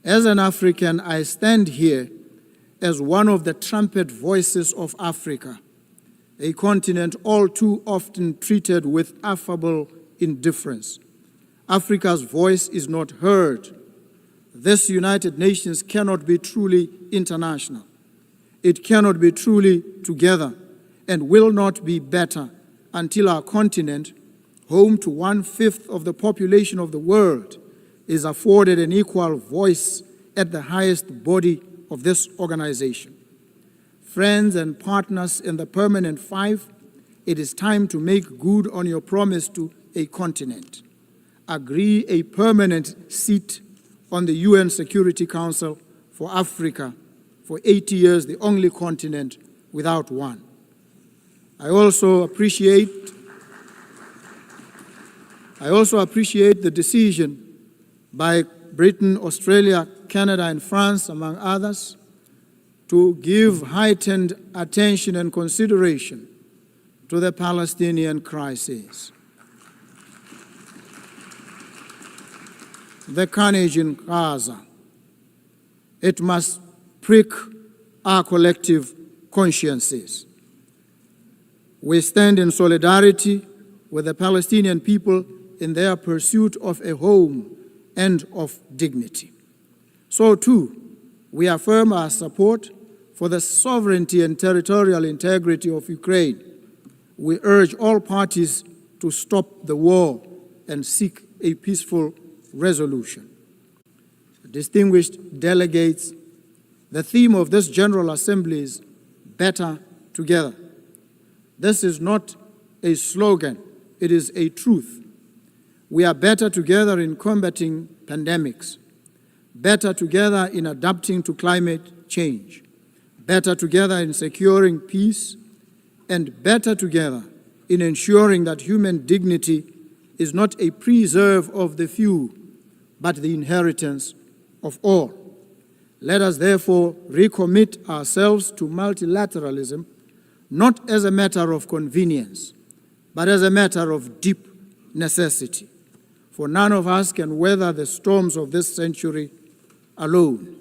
As an African, I stand here as one of the trumpet voices of Africa, a continent all too often treated with affable indifference. Africa's voice is not heard. This United Nations cannot be truly international. It cannot be truly together and will not be better until our continent, home to 1/5 of the population of the world, is afforded an equal voice at the highest body of this organization. Friends and partners in the Permanent Five, it is time to make good on your promise to a continent. Agree a permanent seat on the UN Security Council for Africa for 80 years, the only continent without one. I also appreciate the decision by Britain, Australia, Canada, and France, among others, to give heightened attention and consideration to the Palestinian crisis. The carnage in Gaza, it must prick our collective consciences. We stand in solidarity with the Palestinian people in their pursuit of a home and of dignity. So too, we affirm our support for the sovereignty and territorial integrity of Ukraine. We urge all parties to stop the war and seek a peaceful resolution. Distinguished delegates, the theme of this General Assembly is better together. This is not a slogan, it is a truth. We are better together in combating pandemics, better together in adapting to climate change, better together in securing peace, and better together in ensuring that human dignity is not a preserve of the few, but the inheritance of all. Let us therefore recommit ourselves to multilateralism, not as a matter of convenience, but as a matter of deep necessity. For none of us can weather the storms of this century alone.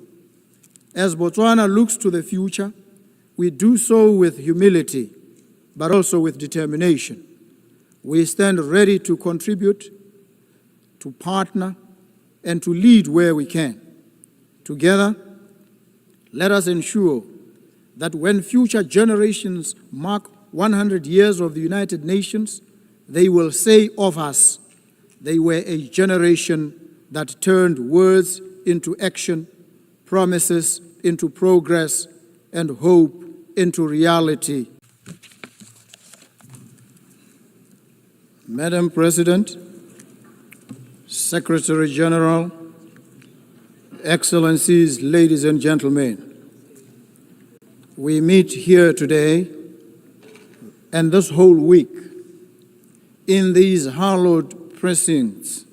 As Botswana looks to the future, we do so with humility, but also with determination. We stand ready to contribute, to partner, and to lead where we can. Together, let us ensure that when future generations mark 100 years of the United Nations, they will say of us, they were a generation that turned words into action, promises into progress, and hope into reality. Madam President, Secretary General, Excellencies, ladies and gentlemen, we meet here today and this whole week in these hallowed precincts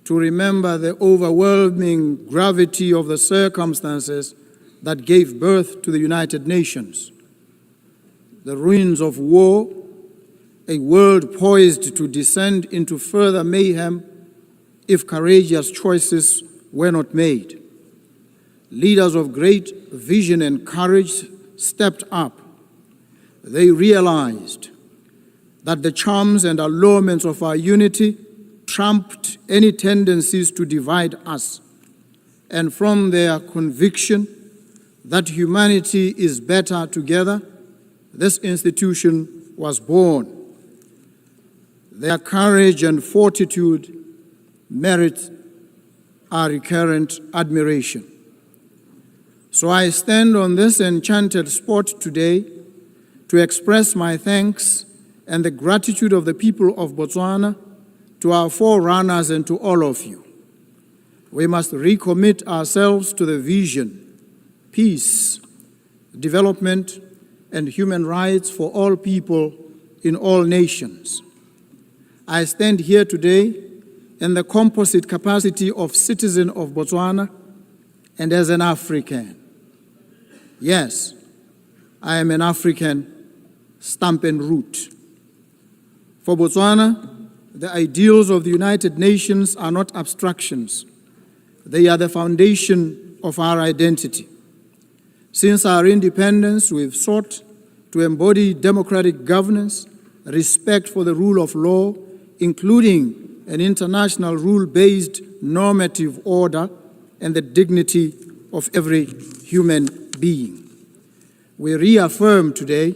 to remember the overwhelming gravity of the circumstances that gave birth to the United Nations. The ruins of war, a world poised to descend into further mayhem if courageous choices were not made. Leaders of great vision and courage stepped up. They realized that the charms and allurements of our unity trumped any tendencies to divide us. And from their conviction that humanity is better together, this institution was born. Their courage and fortitude merit our recurrent admiration. So I stand on this enchanted spot today to express my thanks and the gratitude of the people of Botswana to our forerunners and to all of you. We must recommit ourselves to the vision, peace, development, and human rights for all people in all nations. I stand here today in the composite capacity of citizen of Botswana and as an African. Yes, I am an African, stamp and root. For Botswana, the ideals of the United Nations are not abstractions. They are the foundation of our identity. Since our independence, we've sought to embody democratic governance, respect for the rule of law, including an international rule-based normative order, and the dignity of every human being. We reaffirm today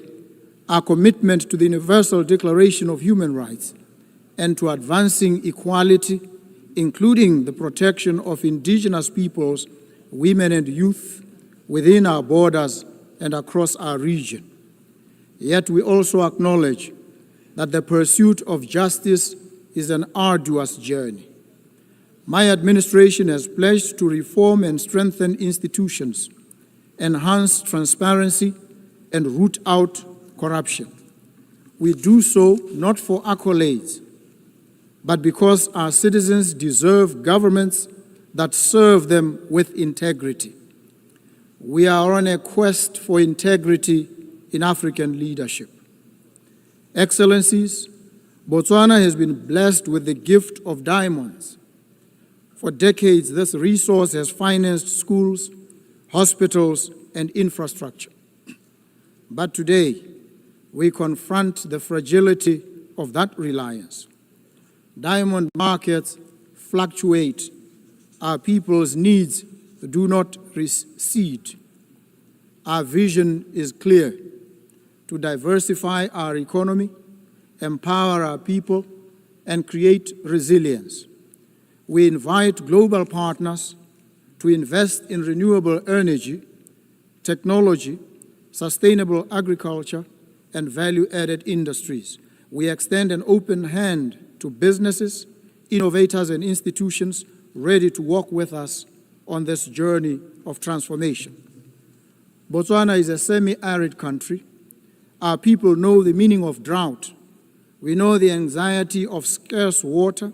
our commitment to the Universal Declaration of Human Rights and to advancing equality, including the protection of indigenous peoples, women and youth within our borders and across our region. Yet we also acknowledge that the pursuit of justice is an arduous journey. My administration has pledged to reform and strengthen institutions, enhance transparency, and root out corruption. We do so not for accolades, but because our citizens deserve governments that serve them with integrity. We are on a quest for integrity in African leadership. Excellencies, Botswana has been blessed with the gift of diamonds. For decades, this resource has financed schools, hospitals, and infrastructure. But today, we confront the fragility of that reliance. Diamond markets fluctuate. Our people's needs do not recede. Our vision is clear: to diversify our economy, empower our people, and create resilience. We invite global partners to invest in renewable energy, technology, sustainable agriculture, and value-added industries. We extend an open hand to businesses, innovators, and institutions ready to work with us on this journey of transformation. Botswana is a semi-arid country. Our people know the meaning of drought. We know the anxiety of scarce water,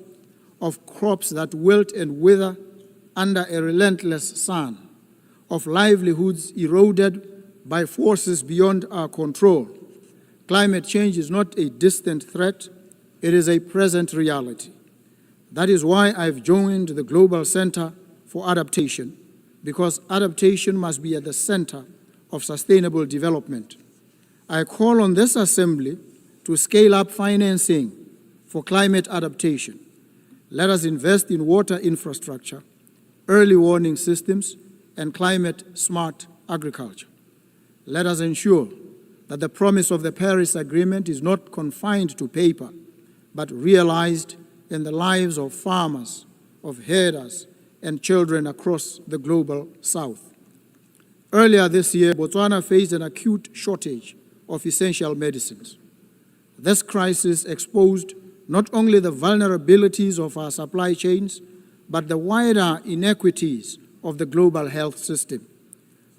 of crops that wilt and wither under a relentless sun, of livelihoods eroded by forces beyond our control. Climate change is not a distant threat, it is a present reality. That is why I've joined the Global Center for Adaptation, because adaptation must be at the center of sustainable development. I call on this assembly to scale up financing for climate adaptation. Let us invest in water infrastructure, early warning systems, and climate-smart agriculture. Let us ensure that the promise of the Paris Agreement is not confined to paper, but realized in the lives of farmers, of herders, and children across the global South. Earlier this year, Botswana faced an acute shortage of essential medicines. This crisis exposed not only the vulnerabilities of our supply chains, but the wider inequities of the global health system.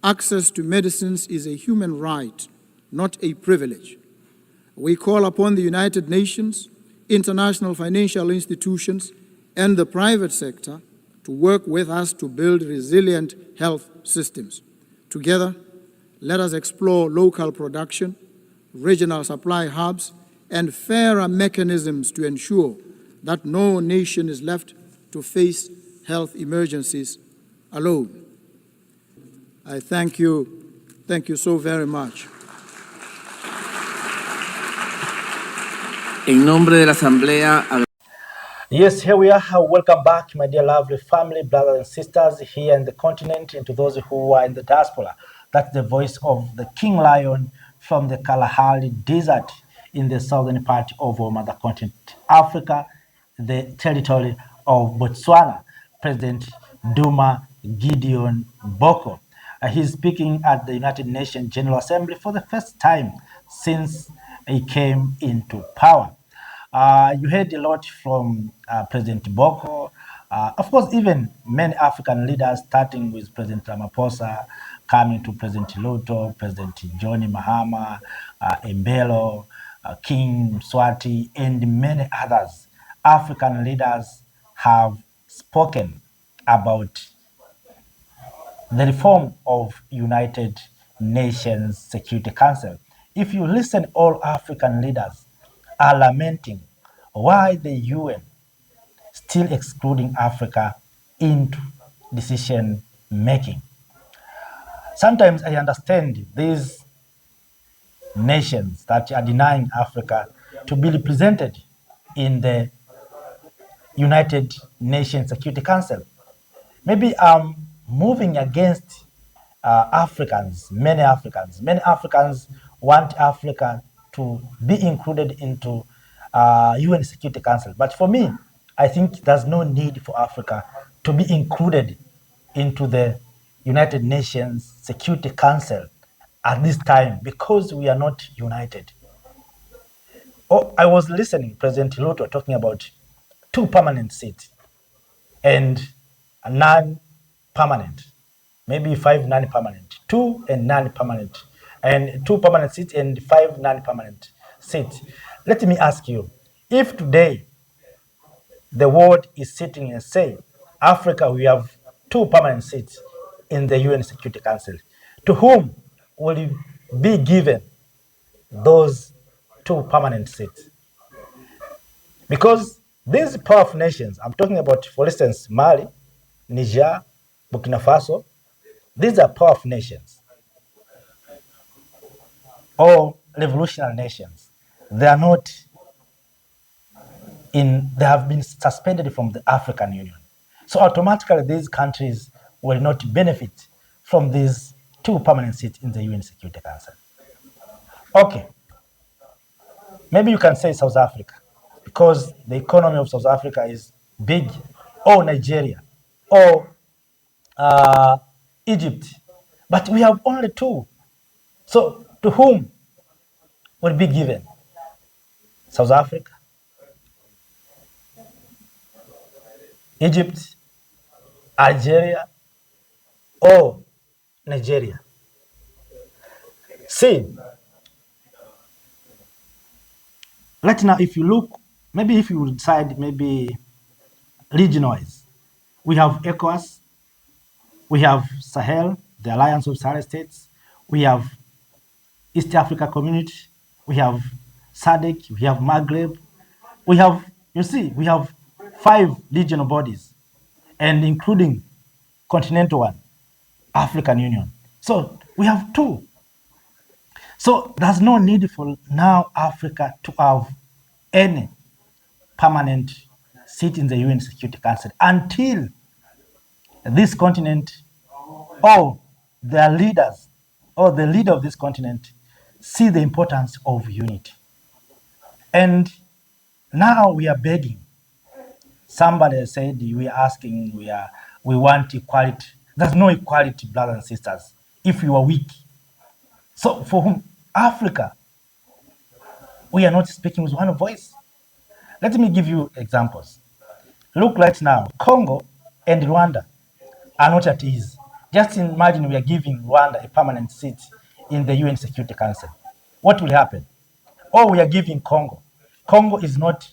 Access to medicines is a human right, not a privilege. We call upon the United Nations, international financial institutions, and the private sector to work with us to build resilient health systems. Together, let us explore local production, regional supply hubs, and fairer mechanisms to ensure that no nation is left to face health emergencies alone. I thank you so very much. En nombre de la Asamblea. Yes, here we are. Welcome back, my dear lovely family, brothers and sisters here in the continent, and to those who are in the diaspora. That's the voice of the King Lion from the Kalahari Desert in the southern part of our mother continent, Africa, the territory of Botswana, President Duma Boko. He's speaking at the United Nations General Assembly for the first time since he came into power. You heard a lot from President Boko. Of course, even many African leaders, starting with President Ramaphosa, coming to President Luto, President John Mahama, Embelo, King Mswati, and many others. African leaders have spoken about the reform of United Nations Security Council. If you listen, all African leaders are lamenting why the UN still excluding Africa into decision making. Sometimes I understand these nations that are denying Africa to be represented in the United Nations Security Council. Maybe I'm moving against Africans, many Africans. Many Africans want Africa to be included into UN Security Council. But for me, I think there's no need for Africa to be included into the United Nations Security Council at this time because we are not united. Oh, I was listening, President Ruto talking about 2 permanent seats and a non-permanent, maybe 5 non-permanent, 2 and non-permanent, and 2 permanent seats and 5 non-permanent seats. Let me ask you, if today the world is sitting and saying, Africa, we have 2 permanent seats in the UN Security Council, to whom will be given those 2 permanent seats? Because these powerful nations, I'm talking about, for instance, Mali, Niger, Burkina Faso, these are powerful nations or revolutionary nations. They are not they have been suspended from the African Union. So automatically these countries will not benefit from these 2 permanent seats in the UN Security Council. Okay, maybe you can say South Africa, because the economy of South Africa is big, or Nigeria, or Egypt. But we have only 2. So to whom will be given? South Africa, Egypt, Algeria, or Nigeria? See, right now, if you look, maybe if you decide, maybe region-wise, we have ECOWAS, we have Sahel, the Alliance of Sahel States, we have East Africa Community, we have SADC, we have Maghreb, we have, you see, we have 5 regional bodies, and including continental one, African Union. So we have 2. So there's no need for now Africa to have any permanent seat in the UN Security Council until this continent or their leaders or the leader of this continent see the importance of unity. And now we are begging. Somebody said we are asking, we want equality. There's no equality, brothers and sisters, if you are weak. So for whom? Africa, we are not speaking with one voice. Let me give you examples. Look right now, Congo and Rwanda are not at ease. Just imagine we are giving Rwanda a permanent seat in the UN Security Council. What will happen? Or we are giving Congo. Congo is not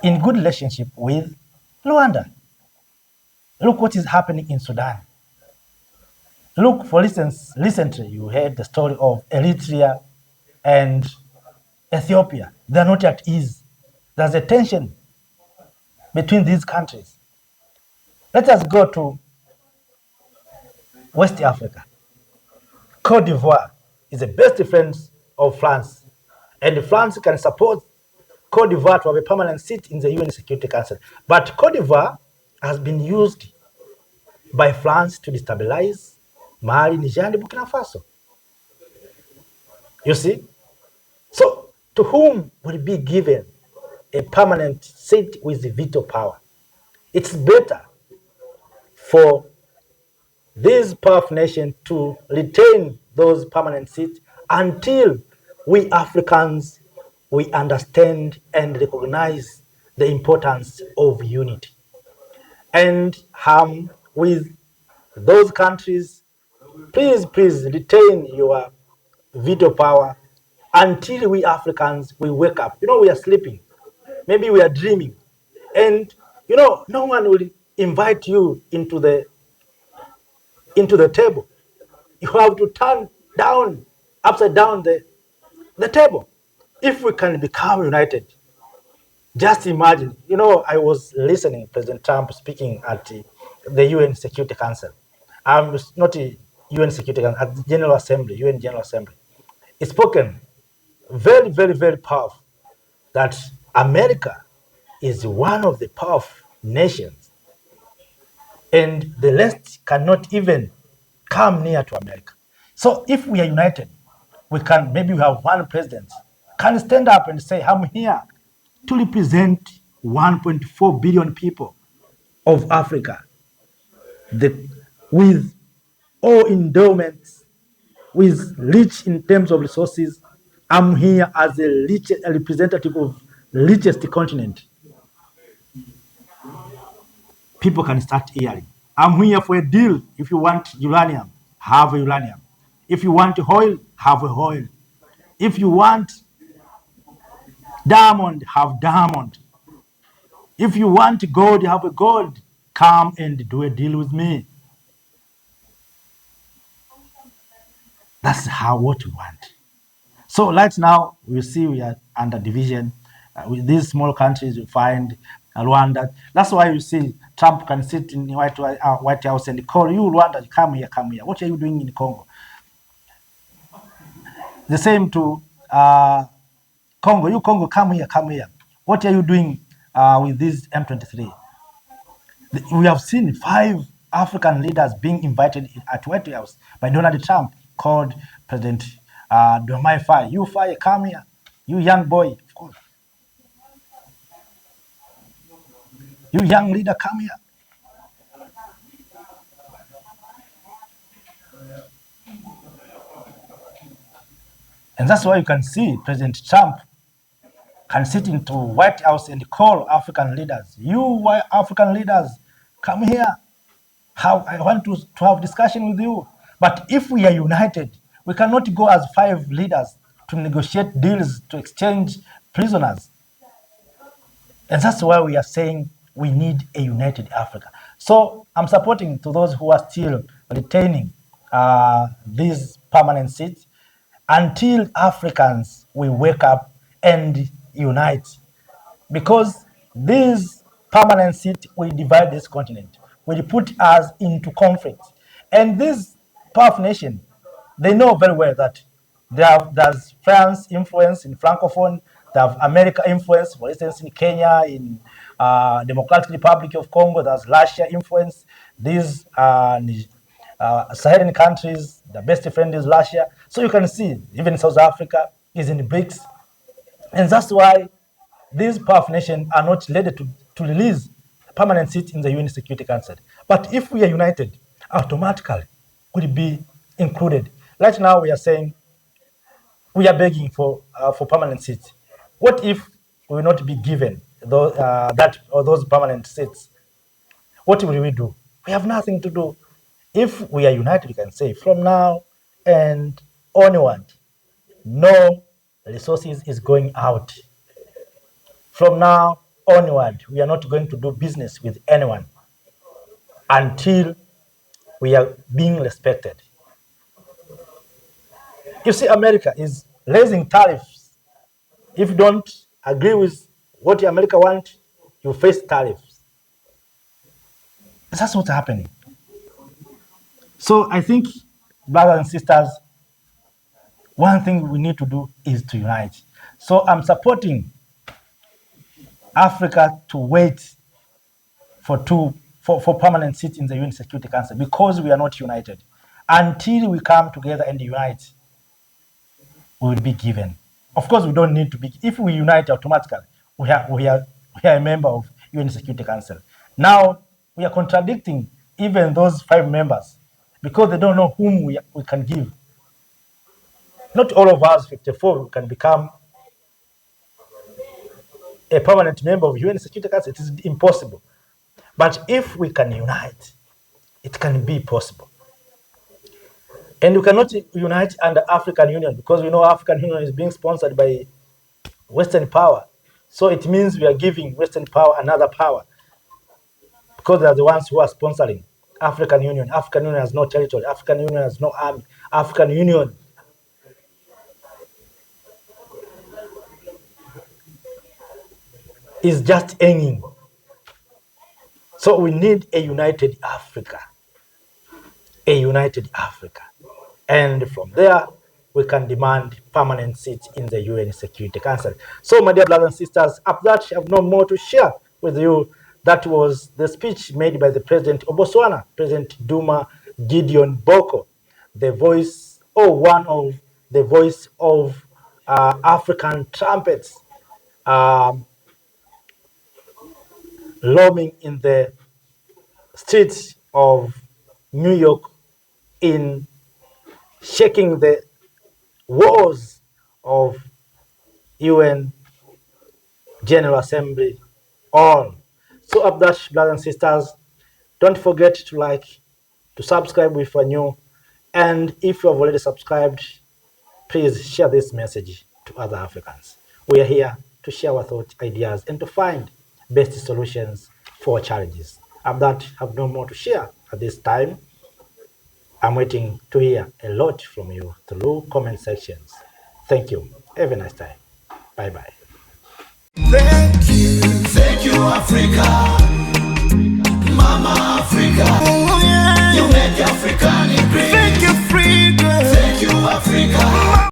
in good relationship with Rwanda. Look what is happening in Sudan. Look, for instance, recently you heard the story of Eritrea and Ethiopia. They are not at ease. There's a tension between these countries. Let us go to West Africa. Cote d'Ivoire is the best friend of France, and France can support Cote d'Ivoire to have a permanent seat in the UN Security Council. But Cote d'Ivoire has been used by France to destabilize Mali, Niger, and Burkina Faso. You see? So, to whom will be given a permanent seat with the veto power? It's better for these powerful nations to retain those permanent seats until we Africans, we understand and recognize the importance of unity. And with those countries, please retain your veto power until we Africans, we wake up. You know, we are sleeping. Maybe we are dreaming. And, you know, no one will invite you into the table. You have to turn down, upside down the table. If we can become united, just imagine. You know, I was listening to President Trump speaking at the UN Security Council. Not a UN Security Council, at the General Assembly, UN General Assembly. It's spoken very, very, very powerful that America is one of the powerful nations, and the rest cannot even come near to America. So if we are united, we can, maybe we have one president, can stand up and say, I'm here to represent 1.4 billion people of Africa, with all endowments, with rich in terms of resources. I'm here as a representative of richest continent. People can start hearing. I'm here for a deal. If you want uranium, have uranium. If you want oil, have oil. If you want diamond, have diamond. If you want gold, have a gold. Come and do a deal with me. That's what we want. So right now, we see we are under division. With these small countries, you find Rwanda. That's why you see Trump can sit in the White House and call you, Rwanda, come here, come here. What are you doing in Congo? The same to Congo. You, Congo, come here, come here. What are you doing with this M23? We have seen 5 African leaders being invited at White House by Donald Trump, called President Duma Boko. You, Faye, come here. You, young boy, of course. You, young leader, come here. And that's why you can see President Trump can sit into White House and call African leaders. You, African leaders, come here. I want to have discussion with you. But if we are united, we cannot go as 5 leaders to negotiate deals, to exchange prisoners. And that's why we are saying we need a united Africa. So I'm supporting to those who are still retaining these permanent seats until Africans will wake up and unite. Because this permanent seat will divide this continent, will put us into conflict. And this powerful nation, they know very well that there's France influence in Francophone, they have America influence, for instance, in Kenya, in Democratic Republic of Congo, there's Russia influence. These Saharan countries, the best friend is Russia. So you can see, even South Africa is in the BRICS. And that's why these powerful nations are not ready to release a permanent seat in the UN Security Council. But if we are united, automatically will be included. Right now, we are saying we are begging for permanent seats. What if we will not be given those permanent seats? What will we do? We have nothing to do. If we are united, we can say from now and onward, no resources is going out. From now onward, we are not going to do business with anyone until we are being respected. You see, America is raising tariffs. If you don't agree with what America wants, you face tariffs. That's what's happening. So I think, brothers and sisters, one thing we need to do is to unite. So I'm supporting Africa to wait for permanent seats in the UN Security Council, because we are not united. Until we come together and unite, we will be given. Of course, we don't need to be. If we unite automatically, we are a member of UN Security Council. Now we are contradicting even those 5 members because they don't know whom we can give. Not all of us, 54, can become a permanent member of UN Security Council. It is impossible. But if we can unite, it can be possible. And we cannot unite under African Union because we know African Union is being sponsored by Western power. So it means we are giving Western power another power because they are the ones who are sponsoring African Union. African Union has no territory. African Union has no army. African Union is just hanging. So we need a united Africa, a united Africa. And from there, we can demand permanent seats in the UN Security Council. So, my dear brothers and sisters, after that, I have no more to share with you. That was the speech made by the President of Botswana, President Duma Boko, the voice, or one of the voice of African trumpets, roaming in the streets of New York in shaking the walls of UN General Assembly all. So of that, brothers and sisters, don't forget to like, to subscribe if you're new, and if you have already subscribed, please share this message to other Africans. We are here to share our thoughts, ideas, and to find best solutions for challenges. Of that, I have no more to share at this time. I'm waiting to hear a lot from you through comment sections. Thank you. Have a nice time. Bye-bye. Thank you, Africa, Mama Africa.